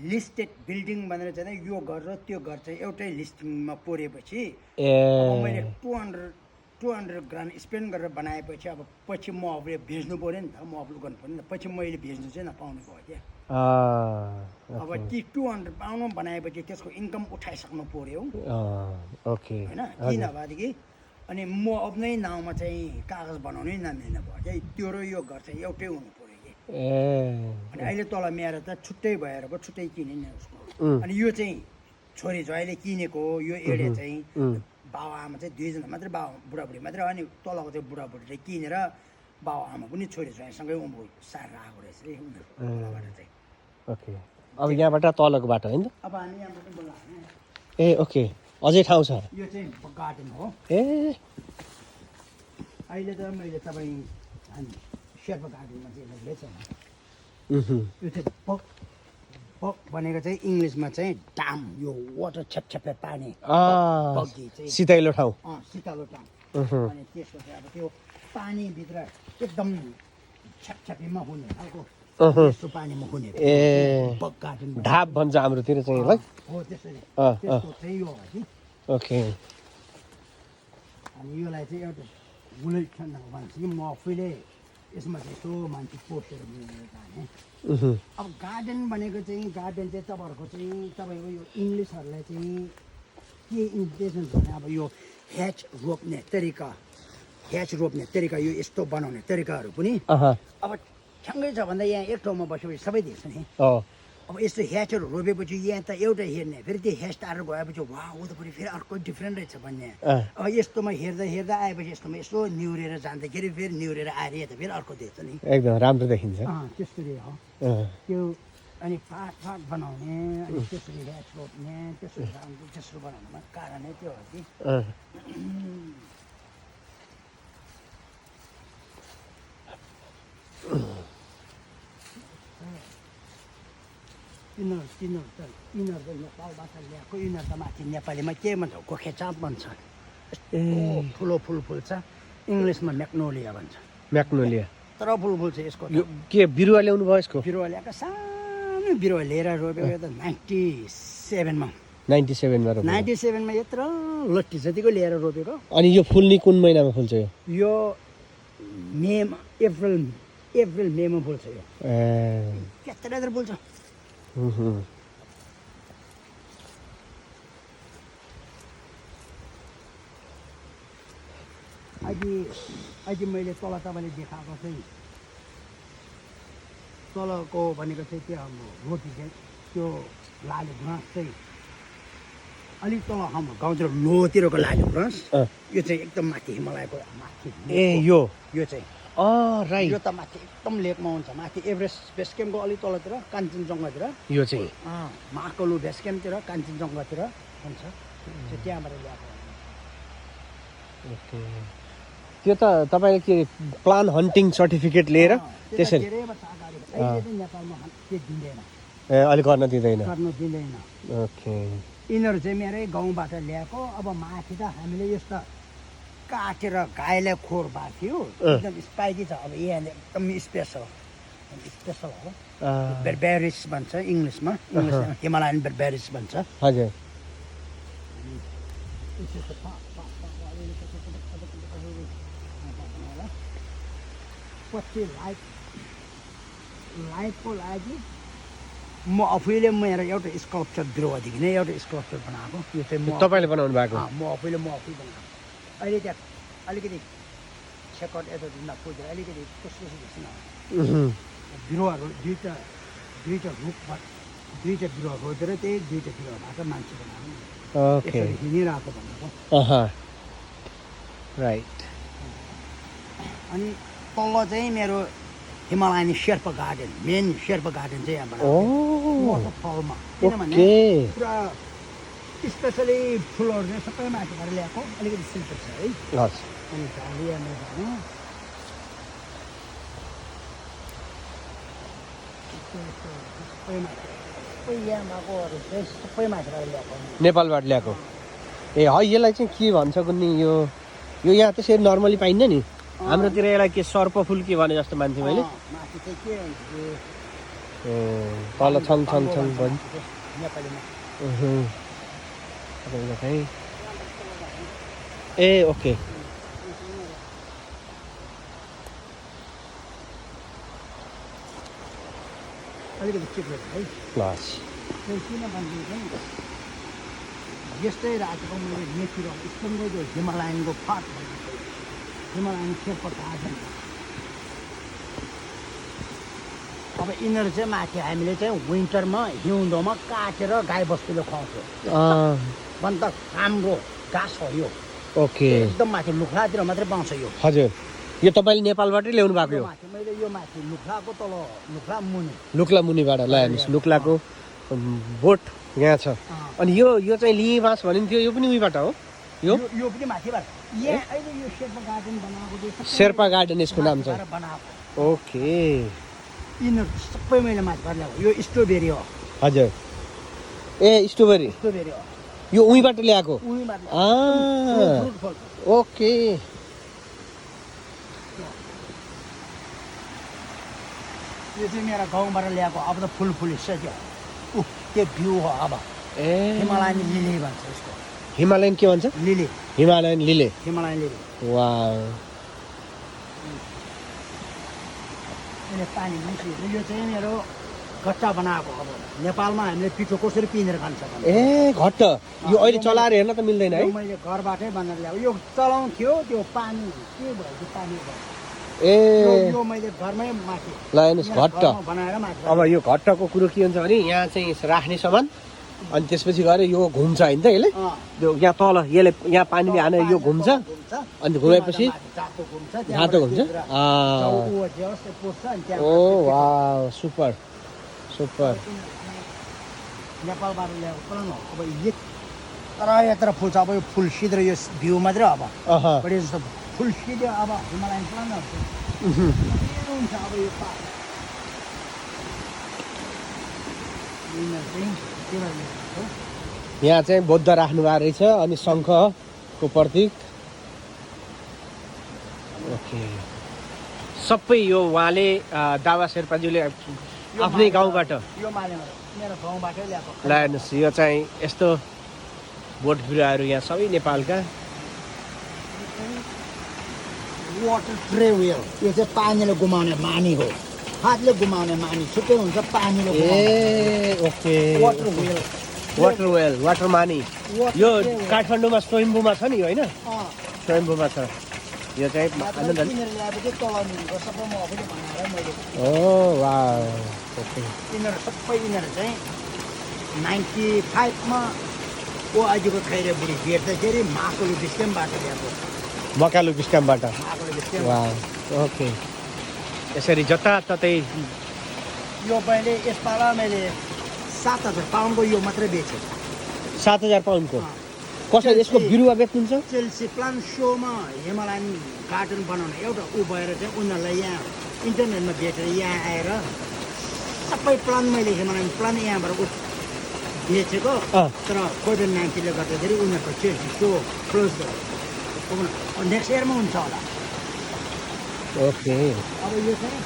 लिस्टेड बिल्डिङ भनेर चाहिँ यो घर र त्यो घर चाहिँ एउटै लिस्टिङमा परेपछि अब मैले ए 200 ग्राम स्पेन्ड गरेर बनाएपछि अब पछि म अब भेच्नु पऱ्यो नि त म अपलोड गर्नु पऱ्यो नि त पछि मैले भेच्नु चाहिँ नपाउने भयो क्या अब ती 200 पाउनु बनाएपछि त्यसको इन्कम उठाइसक्नु पऱ्यो ओके होइन कि नभएदेखि अनि म आफ्नै नाउँमा चाहिँ कागज बनाउनै नमिल्ने भयो क्या त्यो र यो घर चाहिँ एउटै हुनु पऱ्यो कि ए अनि अहिले तल मेरो त छुट्टै भएर छुट्टै किने नि उसको उम्, अनि यो चाहिँ छोरी अहिले किनेको हो यो एरिया चाहिँ उम्, बाबा आमा चाहिँ दुईजना मात्रै बुढाबुढी मात्रै हो अनि तलको चाहिँ बुढाबुढीले किनेर बाबा आमा पनि छोरी छोरीसँगै उँभो सारेर आएको रहेछ है उनीहरूको तलबाट चाहिँ ओके अब यहाँबाट तलको बाटो होइन त अब हामी यहाँबाट बोलाउने ए ओके अझै ठाउँ छ यो चाहिँ गार्डन हो ए अहिले त मैले तपाईँ हामी शेर्पा गार्डनमा चाहिँ लगेछ उहुँ, यो चाहिँ पक पक भनेको चाहिँ इङ्ग्लिसमा चाहिँ डाम यो वाटर छ्यापछ्यापे पानी अँ, बग्गी चाहिँ सितैलो ठाउँ शीतलो डाम उहुँ, अनि त्यसपछि अब त्यो पानीभित्र एकदम छ्यापछ्यापीमा हुने खालको उहुँ, यस्तो पानीमा हुने ए बग गार्डन ढाप भन्छ हाम्रोतिर चाहिँ है हो त्यसरी अँ, त्यस्तो चाहिँ यो हो कि ओके अनि यसलाई चाहिँ एउटा गुलेसन भन्छ कि म आफैले यसमा चाहिँ यसो मान्छे पोस्टर मिलेर जाने उहुँ, अब गार्डन भनेको चाहिँ गार्डन चाहिँ तपाईँहरूको चाहिँ तपाईँको यो इङ्ग्लिसहरूलाई चाहिँ के इन्टेन्सन भने अब यो ह्याच रोप्ने तरिका यो यस्तो बनाउने तरिकाहरू पनि अहँ, अब ठ्याङ्गै छ भन्दा यहाँ एक ठाउँमा बसेपछि सबै देख्छ नि अँ, अब यस्तो ह्याचहरू रोपेपछि यहाँ त एउटै हेर्ने फेरि त्यो ह्याच टाढो गएपछि वा उतापट्टि फेरि अर्को डिफ्रेन्ट रहेछ भन्ने अँ, अब यस्तोमा हेर्दा हेर्दा आएपछि यस्तोमा यसो निहुरेर जाँदाखेरि फेरि निहुरेर आएर यता फेरि अर्को देख्छ नि एकदम राम्रो देखिन्छ त्यसरी हो अँ, त्यो अनि पात बनाउने अनि त्यसरी ह्याच रोप्ने त्यसरी त्यसो बनाउनुमा कारणै त्यो हो कि अँ, यिनीहरू त नेपालबाट ल्याएको यिनीहरू त माथि नेपालीमा के भन्छ गोखेचाप भन्छ ए ठुलो फुल फुल्छ इङ्ग्लिसमा म्याग्नोलिया भन्छ म्याग्नोलिया तर फुल फुल्छ यसको यो के बिरुवा ल्याउनु भयो यसको बिरुवा ल्याएको सानो बिरुवा लिएर रोपेको त 97मा 97 मा रोप्नु भयो। 97मा यत्रो लट्ठी जतिको लिएर रोपेको अनि यो फुल्ने कुन महिनामा फुल्छ यो यो मेमा अप्रिल मेमा फुल्छ यो ए यत्रो फुल्छ उहुँ, अहिले मैले तल तपाईँले देखाएको चाहिँ तलको भनेको चाहिँ त्यो हाम्रो रोटी चाहिँ त्यो लाले गुराँस चाहिँ अलिक तल हाम्रो गाउँतिर लोतिरको लाले गुराँस यो चाहिँ एकदम माथि हिमालयको माथि यो चाहिँ राइट यो त माथि एकदम लेकमा हुन्छ माथि एभरेस्ट बेस क्याम्पको अलिक तलतिर काञ्चनजङ्घातिर यो चाहिँ महाकालु बेस क्याम्पतिर काञ्चनजङ्घातिर हुन्छ त्यो त्यहाँबाट ल्याएको ओके त्यो त तपाईँले के प्लान हन्टिङ सर्टिफिकेट लिएर त्यसरी नेपालमा त्यो दिँदैन अलि गर्न दिँदैन गर्नु दिँदैन ओके यिनीहरू चाहिँ मेरै गाउँबाट ल्याएको अब माथि त हामीले यस्तो काटेर गाईलाई खोर भएको थियो एकदम स्पाइकी छ अब यहाँ एकदम स्पेसल हो बेरबेरिस भन्छ इङ्ग्लिसमा हिमालयन बेरबेरिस भन्छ हजुर पछि लाइटको लागि म आफैले मेरो एउटा स्कल्पचर बिरुवादेखि नै एउटा स्कल्पचर बनाएको यो चाहिँ तपाईँले बनाउनु भएको म आफै बनाएको अहिले त्यहाँ अलिकति सेकन्ड यता नपुगेर अलिकति कस्तो देखिन बिरुवाहरू दुईवटा रुखबाट दुईवटा बिरुवा रोपेर त्यही दुईवटा बिरुवाबाट मान्छे बनाएको ओके हिँडिरहेको भनेको राइट अनि तल चाहिँ मेरो Himalayan Sherpa garden main Sherpa garden चाहिँ यहाँबाट वाटरफलमा किनभने पुरा स्पेसली फुलहरू चाहिँ सबै माथिबाट ल्याएको अलिकति सिम्पल छ है अनि झालियामा जानु सबै यहाँबाटहरू चाहिँ सबै माथिबाट ल्याएको नेपालबाट ल्याएको ए है यसलाई चाहिँ के भन्छ कुन्नी यो यहाँ त्यसरी नर्मली पाइन्न नि हाम्रोतिर यसलाई के सर्प फुल के भने जस्तो मान्छे मैले माथि चाहिँ के तल छङ छङ छङ भन् नेपालीमा ए ओके अलिकति चिप्लो है प्लस किन भनिदिन्छ नि यस्तै राखेको मैले मेथी रक स्कुलको त्यो हिमालयनको फाट हिमालयन शेर्पा गार्डन अब यिनीहरू चाहिँ माथि हामीले चाहिँ विन्टरमा हिउँदोमा काटेर गाईबस्तुले खुवाउँछौँ अन्त राम्रो घाँस हो यो ओके एकदम माथि लुख्लातिर मात्रै पाउँछ यो हजुर यो तपाईँले नेपालबाटै ल्याउनु भएको यो माथि मैले यो माथि लुख्लाको तल लुख्ला मुनि लुक्ला मुनिबाट ल्याएनुहोस् लुक्लाको बोट यहाँ छ अनि यो चाहिँ लिबास भनिन्थ्यो यो पनि उहीबाट हो यो पनि माथिबाट यहाँ अहिले यो शेर्पा गार्डन बनाएको शेर्पा गार्डन यसको नाम छ बनाएको ओके यिनीहरू सबै मैले माथिबाट ल्याएको यो स्ट्रबेरी हो हजुर ए स्ट्रबेरी हो यो उहीबाट ल्याएको ओके यो चाहिँ मेरो गाउँबाट ल्याएको अब त फुल फुलिसक्यो त्यो भ्यू हो अब ए हिमालयन लिली भन्छ यसको हिमालयन के भन्छ लिली हिमालयन लिले हिमालयन लिली वाउ यसले पानी मिसिएको यो चाहिँ मेरो घट्टा बनाएको अब नेपालमा हामीले पिठो कसरी पिनेर खान्छ ए घट्ट यो अहिले चलाएर हेर्न त मिल्दैन है मैले घरबाटै बनाएर ल्याएको यो चलाउँथ्यो त्यो पानी के भयो त्यो पानी ए यो मैले घरमै माथि ल हेर्नुहोस् घट्ट बनाएर माथि अब यो घट्टको कुरो के हुन्छ भने यहाँ चाहिँ राख्ने सामान अनि त्यसपछि गएर यो घुम्छ होइन त यसले यो यहाँ तल यसले यहाँ पानीले हानेर यो घुम्छ अनि घुमेपछि घाँतो घुम्छ ओ वाउ सुपर सुपर नेपालबाट ल्याएको प्लान हो अब तर यत्र फुल छ अब यो फुल सिधै यो भ्यू मात्रै अब बढी जस्तो फुल सिधै अब हिमालयन प्लानहरू हुन्छ अब यो यहाँ चाहिँ बौद्ध राख्नु भएको रहेछ अनि शङ्खको प्रतीक ओके सबै यो उहाँले दावा शेर्पाज्यूले आफ्नै गाउँबाट यो मेरो गाउँबाटै ल्याएको ल्याएनुहोस् यो चाहिँ यस्तो बोट बिरुवाहरू यहाँ सबै नेपालका वाटर ट्रे वेल यो चाहिँ पानीले घुमाउने मानी हो हातले घुमाउने मानी छुट्टै हुन्छ पानीले ए ओके वाटर वेल वाटर मानी यो काठमाडौँमा स्वयम्भूमा छ नि होइन स्वयम्भूमा छ यो चाहिँ आनन्द यिनीहरू ल्याएपछि तलनिरको सबै म आफैले बनाएर मैले ओ वा ओके यिनीहरू सबै यिनीहरू चाहिँ 95 मा ओआइजीको खैरे बुढी बेच्दाखेरि माकुलो बिस्टेमबाट ल्याएको मकालु बिस्टामबाट माकुलो बिस्टेम वा ओके यसरी जताततै यो मैले यसपाला मैले 7,000 पाउन्डको यो मात्रै बेचेँ 7,000 पाउन्डको कसरी यसको बिरुवा बेच्नुहुन्छ चेल्सी प्लान सोमा हिमालयन गार्डन बनाउने एउटा ऊ भएर चाहिँ उनीहरूलाई यहाँ इन्टरनेटमा बेचेर यहाँ आएर सबै प्लान मैले हिमालयन प्लान यहाँबाट बेचेको तर कोभिड-19ले गर्दाखेरि उनीहरूको चेल्सी सो क्लोज भयो नेक्स्ट इयरमा हुन्छ होला ओके अब यो चाहिँ